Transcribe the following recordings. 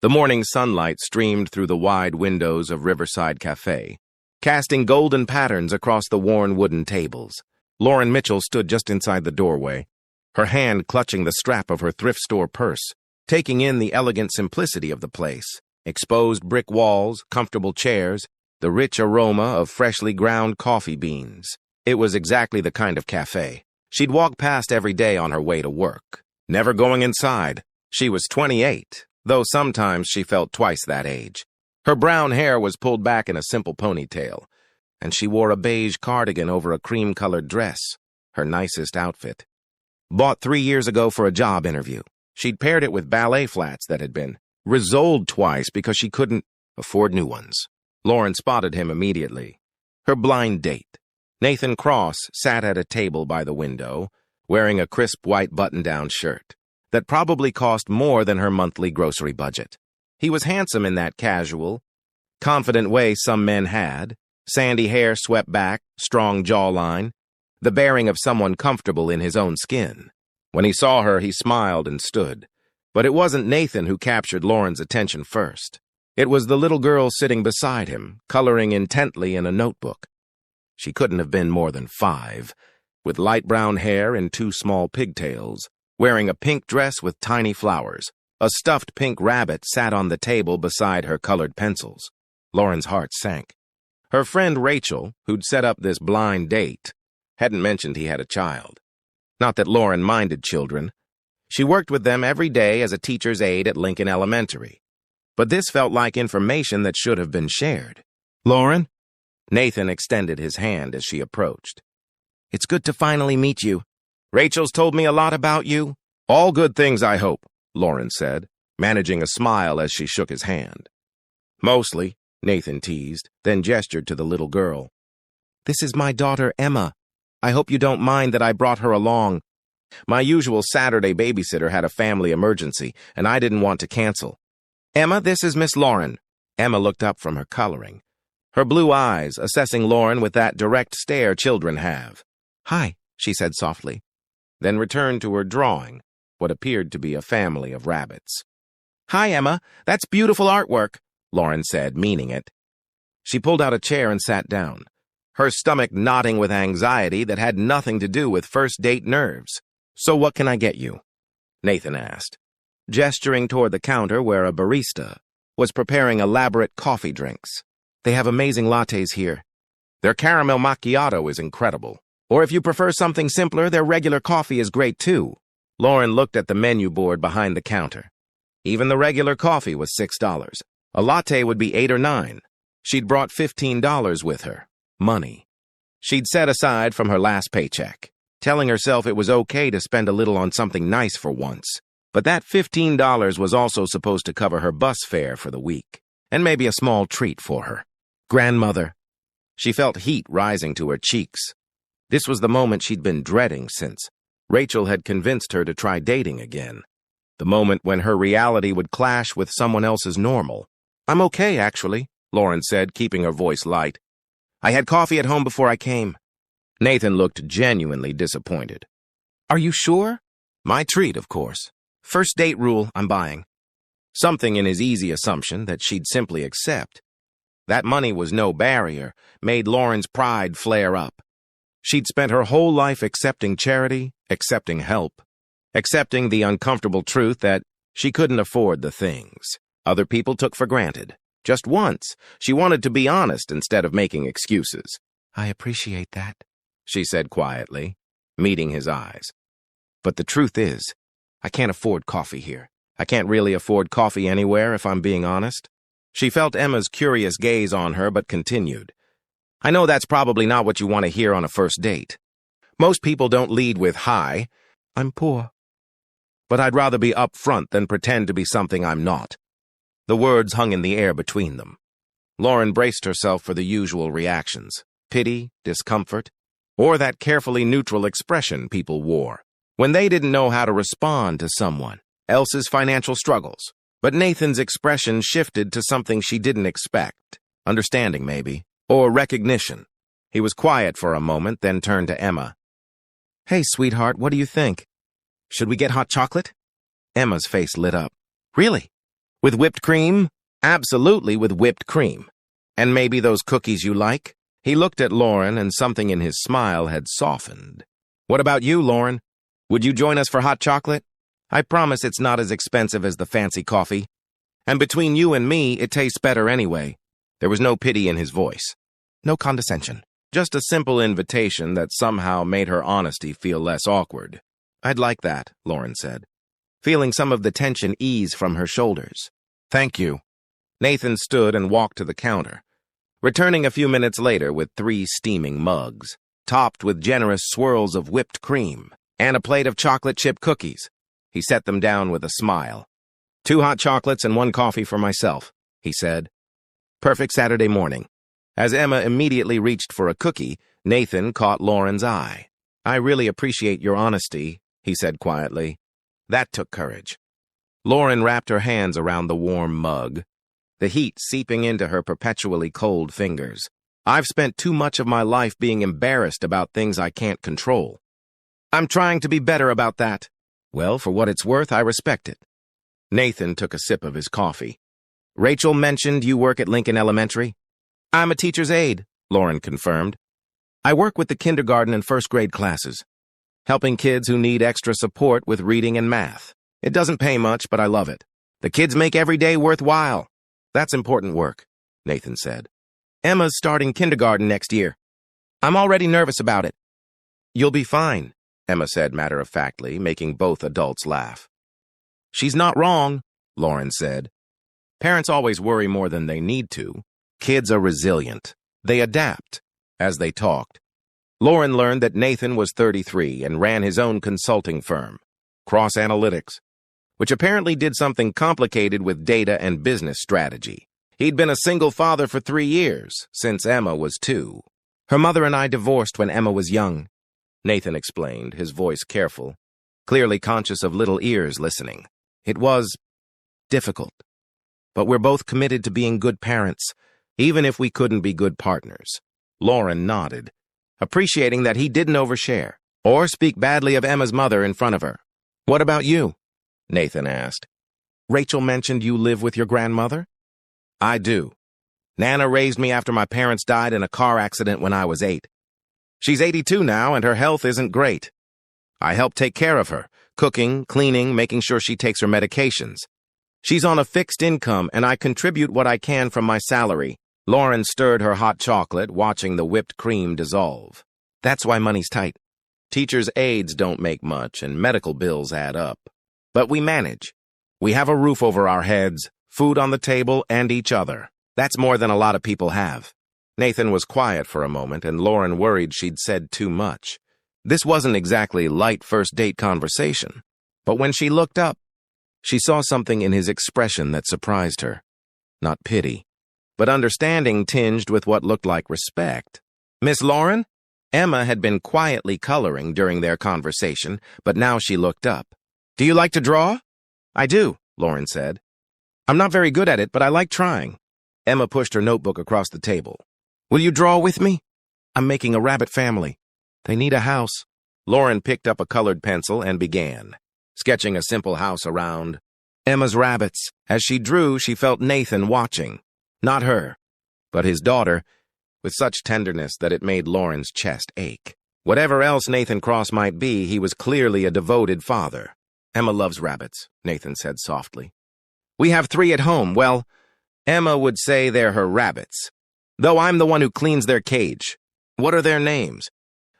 The morning sunlight streamed through the wide windows of Riverside Cafe, casting golden patterns across the worn wooden tables. Lauren Mitchell stood just inside the doorway, her hand clutching the strap of her thrift store purse, taking in the elegant simplicity of the place. Exposed brick walls, comfortable chairs, the rich aroma of freshly ground coffee beans. It was exactly the kind of cafe she'd walk past every day on her way to work. Never going inside. She was 28, though sometimes she felt twice that age. Her brown hair was pulled back in a simple ponytail, and she wore a beige cardigan over a cream-colored dress, her nicest outfit. Bought 3 years ago for a job interview. She'd paired it with ballet flats that had been resoled twice because she couldn't afford new ones. Lauren spotted him immediately. Her blind date. Nathan Cross sat at a table by the window, wearing a crisp white button-down shirt that probably cost more than her monthly grocery budget. He was handsome in that casual, confident way some men had, sandy hair swept back, strong jawline, the bearing of someone comfortable in his own skin. When he saw her, he smiled and stood. But it wasn't Nathan who captured Lauren's attention first. It was the little girl sitting beside him, coloring intently in a notebook. She couldn't have been more than 5, with light brown hair and 2 small pigtails, wearing a pink dress with tiny flowers. A stuffed pink rabbit sat on the table beside her colored pencils. Lauren's heart sank. Her friend Rachel, who'd set up this blind date, hadn't mentioned he had a child. Not that Lauren minded children. She worked with them every day as a teacher's aide at Lincoln Elementary. But this felt like information that should have been shared. "Lauren?" Nathan extended his hand as she approached. "It's good to finally meet you. Rachel's told me a lot about you." "All good things, I hope," Lauren said, managing a smile as she shook his hand. "Mostly," Nathan teased, then gestured to the little girl. "This is my daughter, Emma. I hope you don't mind that I brought her along. My usual Saturday babysitter had a family emergency, and I didn't want to cancel. Emma, this is Miss Lauren." Emma looked up from her coloring, her blue eyes assessing Lauren with that direct stare children have. "Hi," she said softly, then returned to her drawing, what appeared to be a family of rabbits. "Hi, Emma. That's beautiful artwork," Lauren said, meaning it. She pulled out a chair and sat down, her stomach knotting with anxiety that had nothing to do with first-date nerves. "So what can I get you?" Nathan asked, gesturing toward the counter where a barista was preparing elaborate coffee drinks. "They have amazing lattes here. Their caramel macchiato is incredible. Or if you prefer something simpler, their regular coffee is great too." Lauren looked at the menu board behind the counter. Even the regular coffee was $6. A latte would be $8 or $9. She'd brought $15 with her. Money. She'd set aside from her last paycheck, telling herself it was okay to spend a little on something nice for once. But that $15 was also supposed to cover her bus fare for the week, and maybe a small treat for her grandmother. She felt heat rising to her cheeks. This was the moment she'd been dreading since Rachel had convinced her to try dating again. The moment when her reality would clash with someone else's normal. "I'm okay, actually," Lauren said, keeping her voice light. "I had coffee at home before I came." Nathan looked genuinely disappointed. "Are you sure?" "My treat, of course. First date rule I'm buying." Something in his easy assumption that she'd simply accept. That money was no barrier, made Lauren's pride flare up. She'd spent her whole life accepting charity, accepting help, accepting the uncomfortable truth that she couldn't afford the things other people took for granted. Just once, she wanted to be honest instead of making excuses. "I appreciate that," she said quietly, meeting his eyes. "But the truth is, I can't afford coffee here. I can't really afford coffee anywhere, if I'm being honest." She felt Emma's curious gaze on her, but continued. "I know that's probably not what you want to hear on a first date. Most people don't lead with, 'Hi, I'm poor.' But I'd rather be upfront than pretend to be something I'm not." The words hung in the air between them. Lauren braced herself for the usual reactions: pity, discomfort, or that carefully neutral expression people wore when they didn't know how to respond to someone else's financial struggles. But Nathan's expression shifted to something she didn't expect. Understanding, maybe, or recognition. He was quiet for a moment, then turned to Emma. "Hey, sweetheart, what do you think? Should we get hot chocolate?" Emma's face lit up. "Really? With whipped cream? Absolutely with whipped cream. And maybe those cookies you like? He looked at Lauren, and something in his smile had softened. What about you, Lauren? Would you join us for hot chocolate? I promise it's not as expensive as the fancy coffee. And between you and me, it tastes better anyway. There was no pity in his voice. No condescension. Just a simple invitation that somehow made her honesty feel less awkward. I'd like that, Lauren said, feeling some of the tension ease from her shoulders. Thank you. Nathan stood and walked to the counter, returning a few minutes later with 3 steaming mugs, topped with generous swirls of whipped cream, and a plate of chocolate chip cookies. He set them down with a smile. 2 hot chocolates and 1 coffee for myself, he said. Perfect Saturday morning. As Emma immediately reached for a cookie, Nathan caught Lauren's eye. I really appreciate your honesty, he said quietly. That took courage. Lauren wrapped her hands around the warm mug, the heat seeping into her perpetually cold fingers. I've spent too much of my life being embarrassed about things I can't control. I'm trying to be better about that. Well, for what it's worth, I respect it. Nathan took a sip of his coffee. Rachel mentioned you work at Lincoln Elementary? I'm a teacher's aide, Lauren confirmed. I work with the kindergarten and first grade classes, helping kids who need extra support with reading and math. It doesn't pay much, but I love it. The kids make every day worthwhile. That's important work, Nathan said. Emma's starting kindergarten next year. I'm already nervous about it. You'll be fine, Emma said matter-of-factly, making both adults laugh. She's not wrong, Lauren said. Parents always worry more than they need to. Kids are resilient. They adapt. As they talked, Lauren learned that Nathan was 33 and ran his own consulting firm, Cross Analytics, which apparently did something complicated with data and business strategy. He'd been a single father for 3 years, since Emma was 2. Her mother and I divorced when Emma was young, Nathan explained, his voice careful, clearly conscious of little ears listening. It was difficult, but we're both committed to being good parents, even if we couldn't be good partners. Lauren nodded, appreciating that he didn't overshare or speak badly of Emma's mother in front of her. What about you? Nathan asked. Rachel mentioned you live with your grandmother? I do. Nana raised me after my parents died in a car accident when I was 8. She's 82 now, and her health isn't great. I help take care of her, cooking, cleaning, making sure she takes her medications. She's on a fixed income, and I contribute what I can from my salary. Lauren stirred her hot chocolate, watching the whipped cream dissolve. That's why money's tight. Teachers' aides don't make much, and medical bills add up. But we manage. We have a roof over our heads, food on the table, and each other. That's more than a lot of people have. Nathan was quiet for a moment, and Lauren worried she'd said too much. This wasn't exactly light first-date conversation. But when she looked up, she saw something in his expression that surprised her. Not pity, but understanding tinged with what looked like respect. Miss Lauren? Emma had been quietly coloring during their conversation, but now she looked up. Do you like to draw? I do, Lauren said. I'm not very good at it, but I like trying. Emma pushed her notebook across the table. Will you draw with me? I'm making a rabbit family. They need a house. Lauren picked up a colored pencil and began, sketching a simple house around Emma's rabbits. As she drew, she felt Nathan watching. Not her, but his daughter, with such tenderness that it made Lauren's chest ache. Whatever else Nathan Cross might be, he was clearly a devoted father. Emma loves rabbits, Nathan said softly. We have 3 at home. Well, Emma would say they're her rabbits, though I'm the one who cleans their cage. What are their names?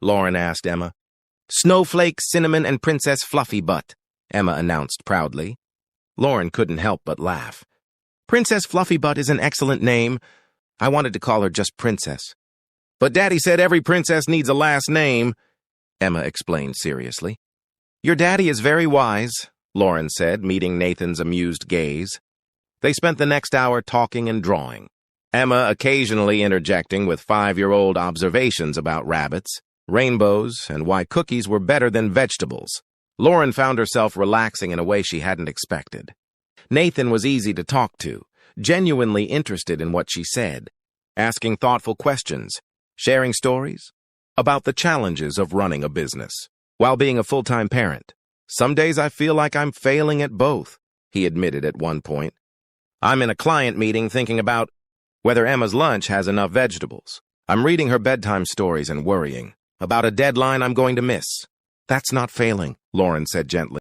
Lauren asked Emma. Snowflake, Cinnamon, and Princess Fluffy Butt, Emma announced proudly. Lauren couldn't help but laugh. Princess Fluffy Butt is an excellent name. I wanted to call her just Princess. But Daddy said every princess needs a last name, Emma explained seriously. Your daddy is very wise, Lauren said, meeting Nathan's amused gaze. They spent the next hour talking and drawing, Emma occasionally interjecting with 5-year-old observations about rabbits, rainbows, and why cookies were better than vegetables. Lauren found herself relaxing in a way she hadn't expected. Nathan was easy to talk to, genuinely interested in what she said, asking thoughtful questions, sharing stories about the challenges of running a business while being a full-time parent. Some days I feel like I'm failing at both, he admitted at one point. I'm in a client meeting thinking about whether Emma's lunch has enough vegetables. I'm reading her bedtime stories and worrying about a deadline I'm going to miss. That's not failing, Lauren said gently.